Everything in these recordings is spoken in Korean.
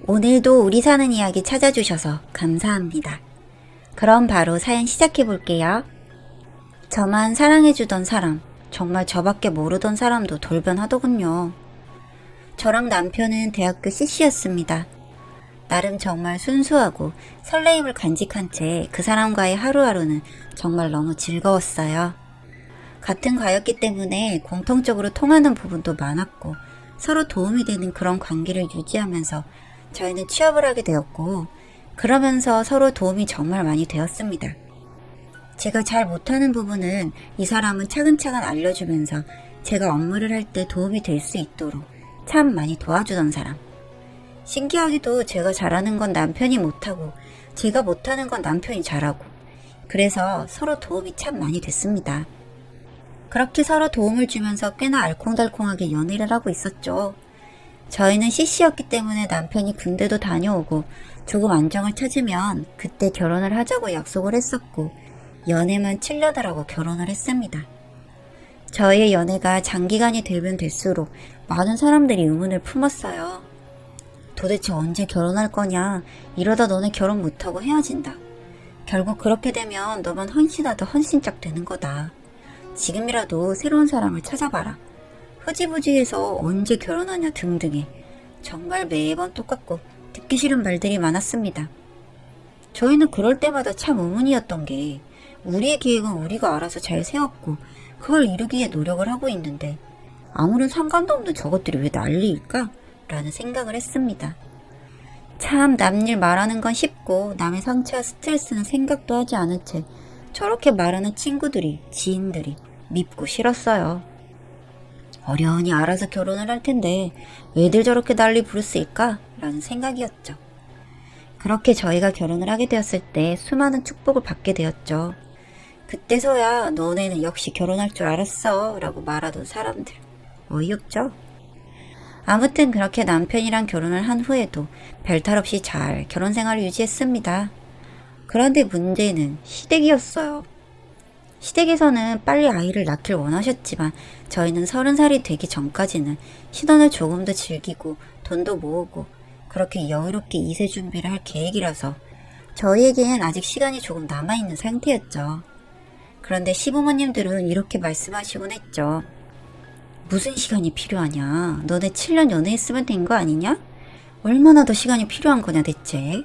오늘도 우리 사는 이야기 찾아주셔서 감사합니다. 그럼 바로 사연 시작해 볼게요. 저만 사랑해주던 사람, 정말 저밖에 모르던 사람도 돌변하더군요. 저랑 남편은 대학교 CC였습니다. 나름 정말 순수하고 설레임을 간직한 채 그 사람과의 하루하루는 정말 너무 즐거웠어요. 같은 과였기 때문에 공통적으로 통하는 부분도 많았고 서로 도움이 되는 그런 관계를 유지하면서 저희는 취업을 하게 되었고 그러면서 서로 도움이 정말 많이 되었습니다. 제가 잘 못하는 부분은 이 사람은 차근차근 알려주면서 제가 업무를 할 때 도움이 될 수 있도록 참 많이 도와주던 사람. 신기하게도 제가 잘하는 건 남편이 못하고 제가 못하는 건 남편이 잘하고 그래서 서로 도움이 참 많이 됐습니다. 그렇게 서로 도움을 주면서 꽤나 알콩달콩하게 연애를 하고 있었죠. 저희는 CC였기 때문에 남편이 군대도 다녀오고 조금 안정을 찾으면 그때 결혼을 하자고 약속을 했었고 연애만 7년을 하고 결혼을 했습니다. 저희의 연애가 장기간이 되면 될수록 많은 사람들이 의문을 품었어요. 도대체 언제 결혼할 거냐? 이러다 너네 결혼 못하고 헤어진다. 결국 그렇게 되면 너만 헌신하다 헌신짝 되는 거다. 지금이라도 새로운 사람을 찾아봐라. 흐지부지해서 언제 결혼하냐 등등의 정말 매번 똑같고 듣기 싫은 말들이 많았습니다. 저희는 그럴 때마다 참 의문이었던 게 우리의 계획은 우리가 알아서 잘 세웠고 그걸 이루기에 노력을 하고 있는데 아무런 상관도 없는 저것들이 왜 난리일까? 라는 생각을 했습니다. 참 남일 말하는 건 쉽고 남의 상처와 스트레스는 생각도 하지 않은 채 저렇게 말하는 친구들이, 지인들이 밉고 싫었어요. 어련히 알아서 결혼을 할 텐데 왜들 저렇게 난리 부르스일까? 라는 생각이었죠. 그렇게 저희가 결혼을 하게 되었을 때 수많은 축복을 받게 되었죠. 그때서야 너네는 역시 결혼할 줄 알았어 라고 말하던 사람들. 어이없죠? 아무튼 그렇게 남편이랑 결혼을 한 후에도 별탈 없이 잘 결혼 생활을 유지했습니다. 그런데 문제는 시댁이었어요. 시댁에서는 빨리 아이를 낳길 원하셨지만 저희는 30살이 되기 전까지는 신혼을 조금 더 즐기고 돈도 모으고 그렇게 여유롭게 2세 준비를 할 계획이라서 저희에겐 아직 시간이 조금 남아있는 상태였죠. 그런데 시부모님들은 이렇게 말씀하시곤 했죠. 무슨 시간이 필요하냐? 너네 7년 연애했으면 된 거 아니냐? 얼마나 더 시간이 필요한 거냐 대체?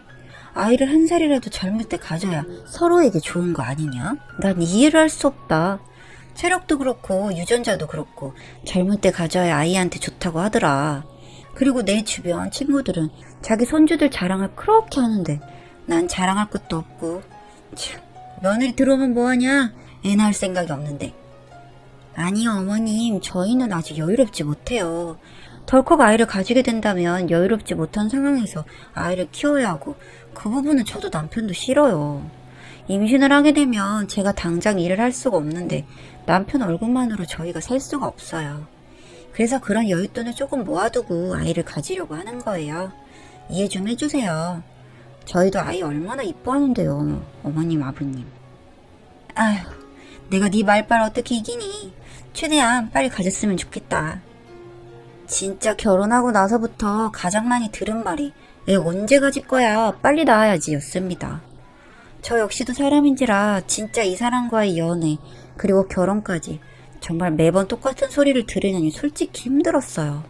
아이를 1살이라도 젊을 때 가져야 서로에게 좋은 거 아니냐? 난 이해를 할 수 없다. 체력도 그렇고 유전자도 그렇고 젊을 때 가져야 아이한테 좋다고 하더라. 그리고 내 주변 친구들은 자기 손주들 자랑을 그렇게 하는데 난 자랑할 것도 없고 참, 며느리 들어오면 뭐하냐? 애 낳을 생각이 없는데. 아니요 어머님, 저희는 아직 여유롭지 못해요. 덜컥 아이를 가지게 된다면 여유롭지 못한 상황에서 아이를 키워야 하고 그 부분은 저도 남편도 싫어요. 임신을 하게 되면 제가 당장 일을 할 수가 없는데 남편 월급만으로 저희가 살 수가 없어요. 그래서 그런 여윳돈을 조금 모아두고 아이를 가지려고 하는 거예요. 이해 좀 해주세요. 저희도 아이 얼마나 이뻐하는데요, 어머님 아버님. 아휴, 내가 네 말빨 어떻게 이기니? 최대한 빨리 가졌으면 좋겠다. 진짜 결혼하고 나서부터 가장 많이 들은 말이 애 언제 가질 거야? 빨리 낳아야지 였습니다. 저 역시도 사람인지라 진짜 이 사람과의 연애 그리고 결혼까지 정말 매번 똑같은 소리를 들으려니 솔직히 힘들었어요.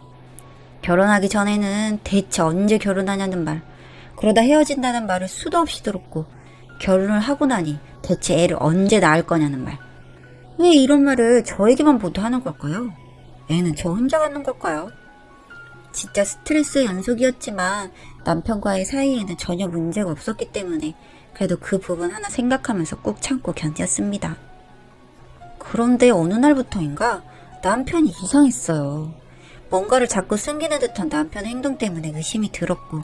결혼하기 전에는 대체 언제 결혼하냐는 말, 그러다 헤어진다는 말을 수도 없이 들었고 결혼을 하고 나니 대체 애를 언제 낳을 거냐는 말. 왜 이런 말을 저에게만 모두 하는 걸까요? 애는 저 혼자 갖는 걸까요? 진짜 스트레스의 연속이었지만 남편과의 사이에는 전혀 문제가 없었기 때문에 그래도 그 부분 하나 생각하면서 꾹 참고 견뎠습니다. 그런데 어느 날부터인가 남편이 이상했어요. 뭔가를 자꾸 숨기는 듯한 남편의 행동 때문에 의심이 들었고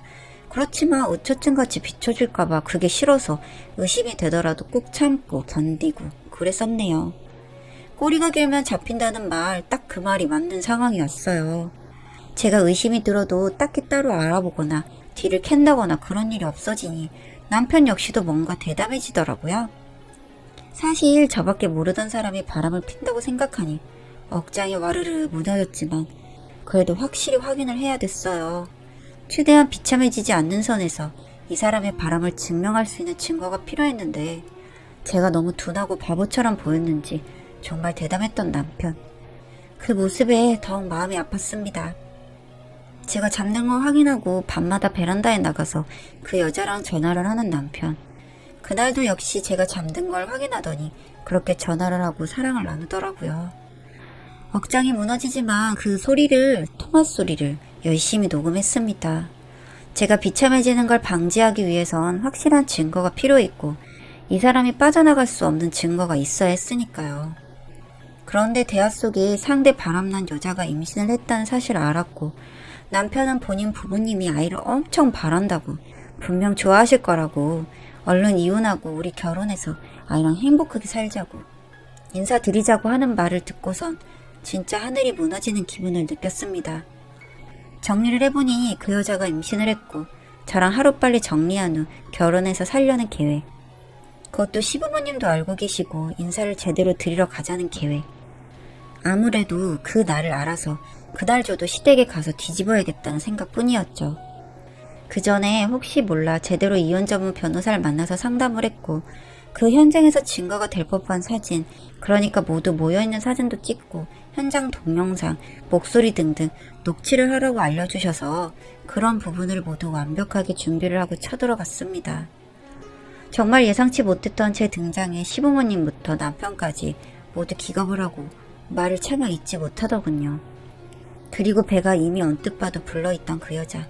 그렇지만 어처쯤같이 비춰줄까봐 그게 싫어서 의심이 되더라도 꾹 참고 견디고 그랬었네요. 꼬리가 길면 잡힌다는 말, 딱 그 말이 맞는 상황이었어요. 제가 의심이 들어도 딱히 따로 알아보거나 뒤를 캔다거나 그런 일이 없어지니 남편 역시도 뭔가 대담해지더라고요. 사실 저밖에 모르던 사람이 바람을 핀다고 생각하니 억장이 와르르 무너졌지만 그래도 확실히 확인을 해야 됐어요. 최대한 비참해지지 않는 선에서 이 사람의 바람을 증명할 수 있는 증거가 필요했는데 제가 너무 둔하고 바보처럼 보였는지 정말 대담했던 남편. 그 모습에 더욱 마음이 아팠습니다. 제가 잠든 걸 확인하고 밤마다 베란다에 나가서 그 여자랑 전화를 하는 남편. 그날도 역시 제가 잠든 걸 확인하더니 그렇게 전화를 하고 사랑을 나누더라고요. 억장이 무너지지만 그 소리를, 통화 소리를 열심히 녹음했습니다. 제가 비참해지는 걸 방지하기 위해선 확실한 증거가 필요했고 이 사람이 빠져나갈 수 없는 증거가 있어야 했으니까요. 그런데 대화 속에 상대 바람난 여자가 임신을 했다는 사실을 알았고 남편은 본인 부부님이 아이를 엄청 바란다고 분명 좋아하실 거라고 얼른 이혼하고 우리 결혼해서 아이랑 행복하게 살자고 인사드리자고 하는 말을 듣고선 진짜 하늘이 무너지는 기분을 느꼈습니다. 정리를 해보니 그 여자가 임신을 했고 저랑 하루빨리 정리한 후 결혼해서 살려는 계획. 그것도 시부모님도 알고 계시고 인사를 제대로 드리러 가자는 계획. 아무래도 그 날을 알아서 그날 저도 시댁에 가서 뒤집어야겠다는 생각뿐이었죠. 그 전에 혹시 몰라 제대로 이혼 전문 변호사를 만나서 상담을 했고 그 현장에서 증거가 될 법한 사진, 그러니까 모두 모여있는 사진도 찍고 현장 동영상, 목소리 등등 녹취를 하라고 알려주셔서 그런 부분을 모두 완벽하게 준비를 하고 쳐들어갔습니다. 정말 예상치 못했던 제 등장에 시부모님부터 남편까지 모두 기겁을 하고 말을 차마 잊지 못하더군요. 그리고 배가 이미 언뜻 봐도 불러있던 그 여자.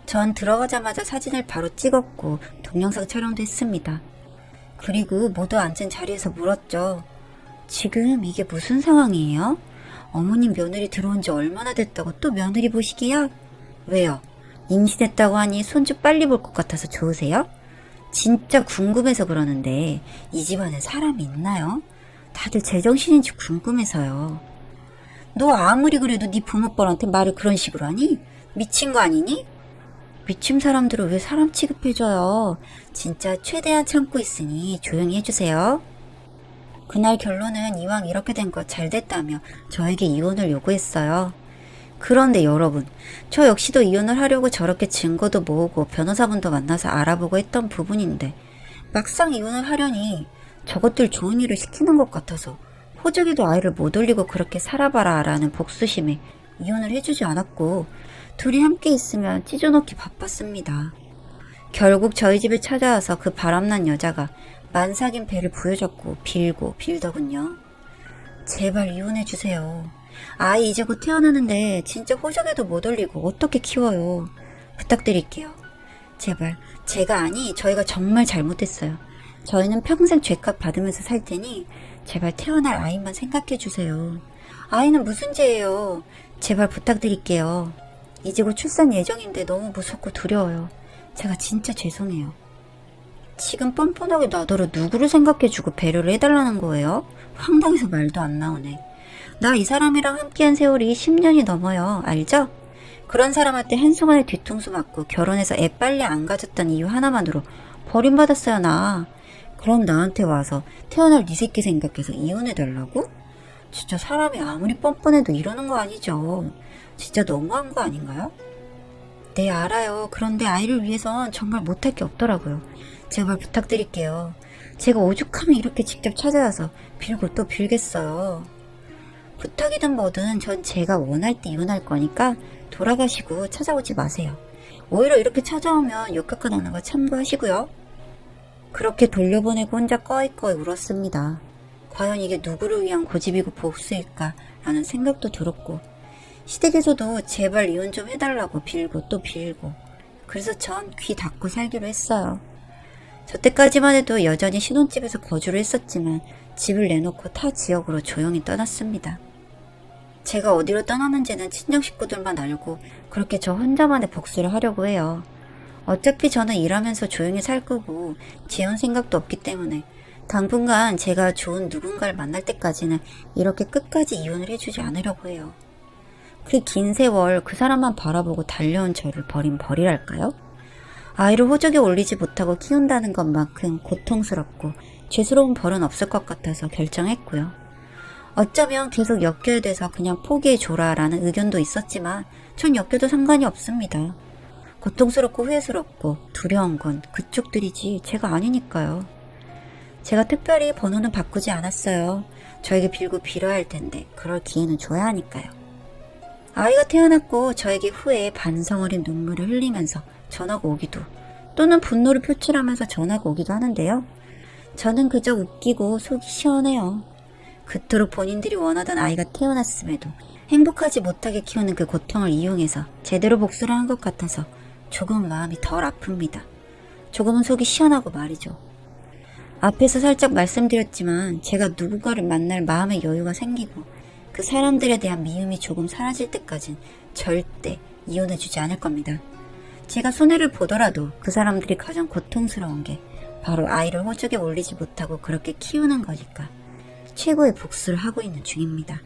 전 들어가자마자 사진을 바로 찍었고 동영상 촬영도 했습니다. 그리고 모두 앉은 자리에서 물었죠. 지금 이게 무슨 상황이에요? 어머님 며느리 들어온 지 얼마나 됐다고 또 며느리 보시기야? 왜요? 임신했다고 하니 손주 빨리 볼 것 같아서 좋으세요? 진짜 궁금해서 그러는데 이 집안에 사람이 있나요? 다들 제정신인지 궁금해서요. 너 아무리 그래도 네 부모뻘한테 말을 그런 식으로 하니? 미친 거 아니니? 미친 사람들을 왜 사람 취급해줘요? 진짜 최대한 참고 있으니 조용히 해주세요. 그날 결론은 이왕 이렇게 된 거 잘 됐다며 저에게 이혼을 요구했어요. 그런데 여러분, 저 역시도 이혼을 하려고 저렇게 증거도 모으고 변호사분도 만나서 알아보고 했던 부분인데 막상 이혼을 하려니 저것들 좋은 일을 시키는 것 같아서 호적에도 아이를 못 올리고 그렇게 살아봐라 라는 복수심에 이혼을 해주지 않았고 둘이 함께 있으면 찢어놓기 바빴습니다. 결국 저희 집에 찾아와서 그 바람난 여자가 만삭인 배를 부여잡고 빌고 빌더군요. 제발 이혼해주세요. 아이 이제 곧 태어나는데 진짜 호적에도 못 올리고 어떻게 키워요. 부탁드릴게요. 제발. 제가 아니 저희가 정말 잘못했어요. 저희는 평생 죄값 받으면서 살 테니 제발 태어날 아이만 생각해주세요. 아이는 무슨 죄예요. 제발 부탁드릴게요. 이제 곧 출산 예정인데 너무 무섭고 두려워요. 제가 진짜 죄송해요. 지금 뻔뻔하게 나더러 누구를 생각해주고 배려를 해달라는 거예요? 황당해서 말도 안 나오네. 나 이 사람이랑 함께한 세월이 10년이 넘어요. 알죠? 그런 사람한테 한순간에 뒤통수 맞고 결혼해서 애 빨리 안 가졌다는 이유 하나만으로 버림받았어요 나. 그럼 나한테 와서 태어날 네 새끼 생각해서 이혼해달라고? 진짜 사람이 아무리 뻔뻔해도 이러는 거 아니죠. 진짜 너무한 거 아닌가요? 네 알아요. 그런데 아이를 위해선 정말 못할 게 없더라고요. 제발 부탁드릴게요. 제가 오죽하면 이렇게 직접 찾아와서 빌고 또 빌겠어요. 부탁이든 뭐든 전 제가 원할 때 이혼할 거니까 돌아가시고 찾아오지 마세요. 오히려 이렇게 찾아오면 욕깎아 나는 거 참고하시고요. 그렇게 돌려보내고 혼자 꺼이꺼이 울었습니다. 과연 이게 누구를 위한 고집이고 복수일까 라는 생각도 들었고 시댁에서도 제발 이혼 좀 해달라고 빌고 또 빌고 그래서 전 귀 닫고 살기로 했어요. 저 때까지만 해도 여전히 신혼집에서 거주를 했었지만 집을 내놓고 타 지역으로 조용히 떠났습니다. 제가 어디로 떠나는지는 친정 식구들만 알고 그렇게 저 혼자만의 복수를 하려고 해요. 어차피 저는 일하면서 조용히 살 거고 재혼 생각도 없기 때문에 당분간 제가 좋은 누군가를 만날 때까지는 이렇게 끝까지 이혼을 해주지 않으려고 해요. 그 긴 세월 그 사람만 바라보고 달려온 저를 버린 벌이랄까요? 아이를 호적에 올리지 못하고 키운다는 것만큼 고통스럽고 죄스러운 벌은 없을 것 같아서 결정했고요. 어쩌면 계속 엮여야 돼서 그냥 포기해줘라 라는 의견도 있었지만 전 엮여도 상관이 없습니다. 고통스럽고 후회스럽고 두려운 건 그쪽들이지 제가 아니니까요. 제가 특별히 번호는 바꾸지 않았어요. 저에게 빌고 빌어야 할 텐데 그럴 기회는 줘야 하니까요. 아이가 태어났고 저에게 후회에 반성 어린 눈물을 흘리면서 전화가 오기도 또는 분노를 표출하면서 전화가 오기도 하는데요. 저는 그저 웃기고 속이 시원해요. 그토록 본인들이 원하던 아이가 태어났음에도 행복하지 못하게 키우는 그 고통을 이용해서 제대로 복수를 한 것 같아서 조금은 마음이 덜 아픕니다. 조금은 속이 시원하고 말이죠. 앞에서 살짝 말씀드렸지만 제가 누군가를 만날 마음의 여유가 생기고 그 사람들에 대한 미움이 조금 사라질 때까진 절대 이혼해주지 않을 겁니다. 제가 손해를 보더라도 그 사람들이 가장 고통스러운 게 바로 아이를 호적에 올리지 못하고 그렇게 키우는 거니까 최고의 복수를 하고 있는 중입니다.